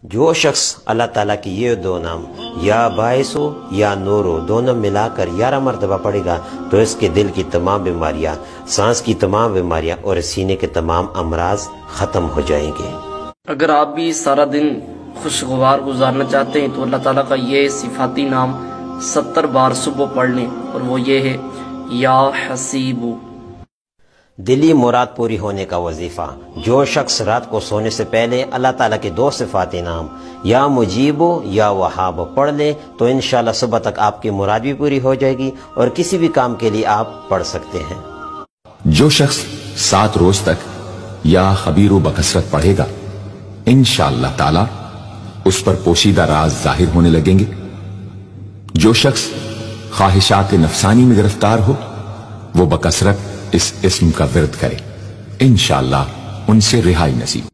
جو شخص اللہ تعالیٰ کی یہ دو نام یا باعث ہو یا نور ہو دونوں ملا کر 11 مرتبہ پڑے گا تو اس کے دل کی تمام بیماریاں، سانس کی تمام بیماریاں اور سینے کے تمام امراض ختم ہو جائیں گے۔ اگر آپ بھی سارا دن خوشگوار گزارنا چاہتے ہیں تو اللہ تعالیٰ کا یہ صفاتی نام 70 بار صبح پڑھ لیں، اور وہ یہ ہے یا حسیب۔ دلی مراد پوری ہونے کا وظیفہ: جو شخص رات کو سونے سے پہلے اللہ تعالیٰ کے 2 صفاتی نام یا مجیب یا وہاب پڑھ لے تو انشاءاللہ صبح تک آپ کی مراد بھی پوری ہو جائے گی اور کسی بھی کام کے لیے آپ پڑھ سکتے ہیں۔ جو شخص 7 روز تک یا خبیر و بکثرت پڑھے گا انشاءاللہ تعالی اس پر پوشیدہ راز ظاہر ہونے لگیں گے۔ جو شخص خواہشات نفسانی میں گرفتار ہو وہ بکثرت اس اسم کا ورد کرے، انشاءاللہ ان سے رہائی نصیب